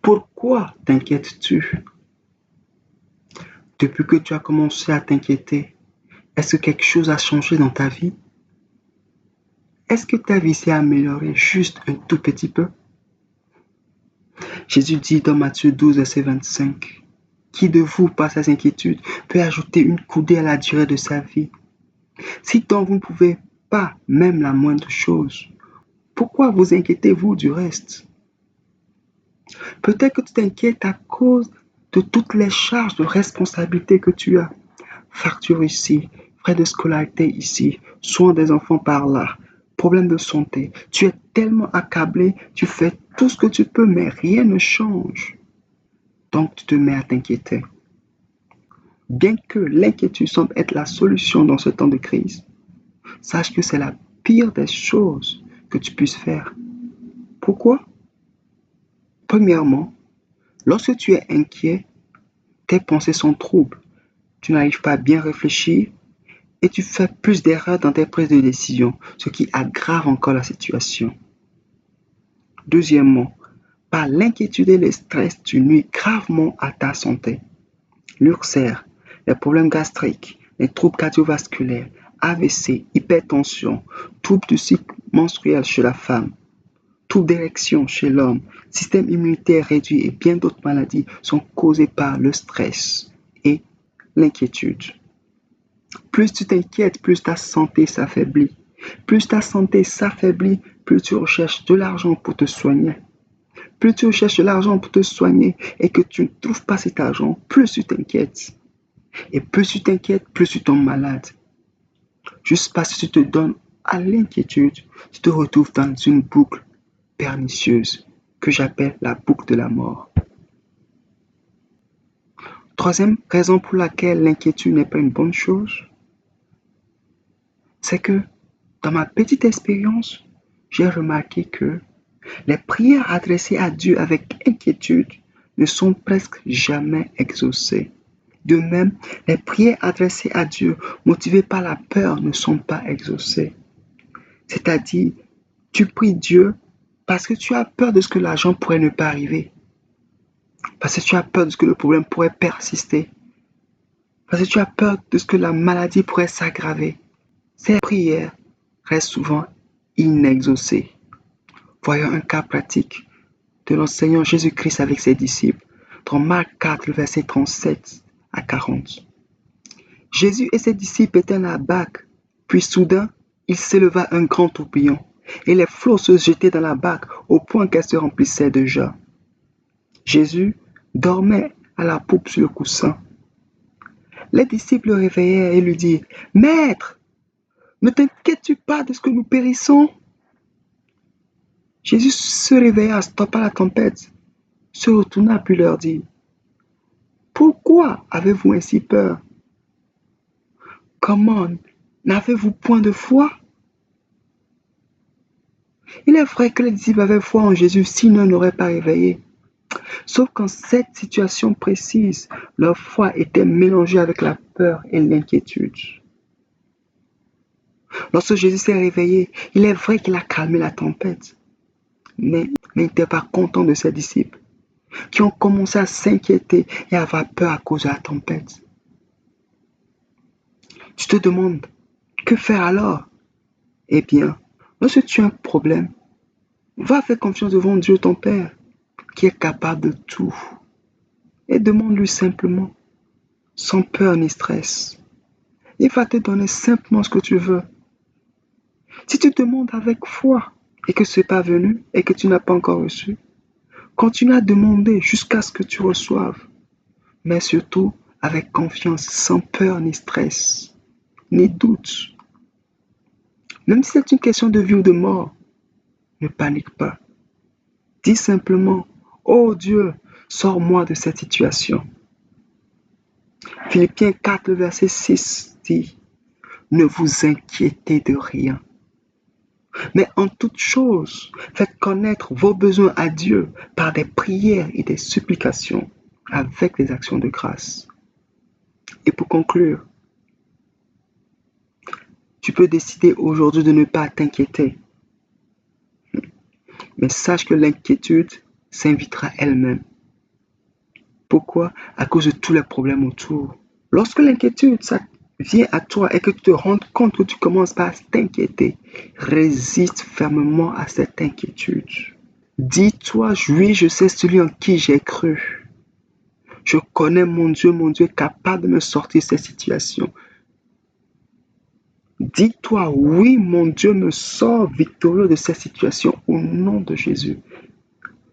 Pourquoi t'inquiètes-tu? Depuis que tu as commencé à t'inquiéter, est-ce que quelque chose a changé dans ta vie? Est-ce que ta vie s'est améliorée juste un tout petit peu? Jésus dit dans Matthieu 12, verset 25, qui de vous, par ses inquiétudes, peut ajouter une coudée à la durée de sa vie? Si donc vous ne pouvez pas même la moindre chose, pourquoi vous inquiétez-vous du reste? Peut-être que tu t'inquiètes à cause de toutes les charges de responsabilité que tu as. Facture ici, frais de scolarité ici, soins des enfants par là, problèmes de santé. Tu es tellement accablé, tu fais tout ce que tu peux, mais rien ne change. Donc tu te mets à t'inquiéter. Bien que l'inquiétude semble être la solution dans ce temps de crise, sache que c'est la pire des choses que tu puisses faire. Pourquoi? Premièrement, lorsque tu es inquiet, tes pensées sont troubles. Tu n'arrives pas à bien réfléchir et tu fais plus d'erreurs dans tes prises de décision, ce qui aggrave encore la situation. Deuxièmement, par l'inquiétude et le stress, tu nuis gravement à ta santé. L'ulcère, les problèmes gastriques, les troubles cardiovasculaires, AVC, hypertension, troubles du cycle menstruel chez la femme, troubles d'érection chez l'homme, système immunitaire réduit et bien d'autres maladies sont causées par le stress et l'inquiétude. Plus tu t'inquiètes, plus ta santé s'affaiblit. Plus ta santé s'affaiblit, plus tu recherches de l'argent pour te soigner. Plus tu recherches de l'argent pour te soigner et que tu ne trouves pas cet argent, plus tu t'inquiètes. Et plus tu t'inquiètes, plus tu tombes malade. Juste parce que tu te donnes à l'inquiétude, tu te retrouves dans une boucle pernicieuse que j'appelle la boucle de la mort. Troisième raison pour laquelle l'inquiétude n'est pas une bonne chose, c'est que dans ma petite expérience, j'ai remarqué que les prières adressées à Dieu avec inquiétude ne sont presque jamais exaucées. De même, les prières adressées à Dieu motivées par la peur ne sont pas exaucées. C'est-à-dire, tu pries Dieu parce que tu as peur de ce que l'argent pourrait ne pas arriver. Parce que tu as peur de ce que le problème pourrait persister. Parce que tu as peur de ce que la maladie pourrait s'aggraver. Ces prières restent souvent inexaucées. Voyons un cas pratique de l'enseignant Jésus-Christ avec ses disciples dans Marc 4, verset 37 à 40. Jésus et ses disciples étaient dans la barque, puis soudain, il s'éleva un grand tourbillon, et les flots se jetaient dans la barque au point qu'elle se remplissait déjà. Jésus dormait à la poupe sur le coussin. Les disciples le réveillèrent et lui dirent, « Maître, ne t'inquiètes-tu pas de ce que nous périssons? » Jésus se réveilla, stoppa la tempête, se retourna puis leur dit, « Pourquoi avez-vous ainsi peur? Comment n'avez-vous point de foi? » Il est vrai que les disciples avaient foi en Jésus, sinon ils n'auraient pas réveillé. Sauf qu'en cette situation précise, leur foi était mélangée avec la peur et l'inquiétude. Lorsque Jésus s'est réveillé, il est vrai qu'il a calmé la tempête. Mais il n'était pas content de ses disciples, qui ont commencé à s'inquiéter et à avoir peur à cause de la tempête. Tu te demandes, que faire alors? Eh bien, lorsque tu as un problème, va faire confiance devant Dieu ton Père, qui est capable de tout. Et demande-lui simplement, sans peur ni stress. Il va te donner simplement ce que tu veux. Si tu demandes avec foi et que ce n'est pas venu et que tu n'as pas encore reçu, continue à demander jusqu'à ce que tu reçoives. Mais surtout avec confiance, sans peur ni stress, ni doute. Même si c'est une question de vie ou de mort, ne panique pas. Dis simplement, oh Dieu, sors-moi de cette situation. Philippiens 4, verset 6 dit, ne vous inquiétez de rien. Mais en toute chose, faites connaître vos besoins à Dieu par des prières et des supplications avec des actions de grâce. Et pour conclure, tu peux décider aujourd'hui de ne pas t'inquiéter. Mais sache que l'inquiétude s'invitera elle-même. Pourquoi? À cause de tous les problèmes autour. Lorsque l'inquiétude ça vient à toi et que tu te rends compte que tu commences par t'inquiéter, résiste fermement à cette inquiétude. Dis-toi, oui, je sais celui en qui j'ai cru. Je connais mon Dieu est capable de me sortir de cette situation. Dis-toi, oui, mon Dieu me sort victorieux de cette situation au nom de Jésus.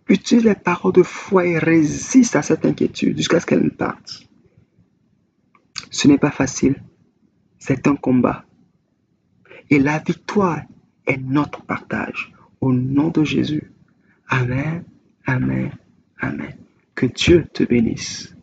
Utilise les paroles de foi et résiste à cette inquiétude jusqu'à ce qu'elle parte. Ce n'est pas facile, c'est un combat. Et la victoire est notre partage. Au nom de Jésus. Amen, amen, amen. Que Dieu te bénisse.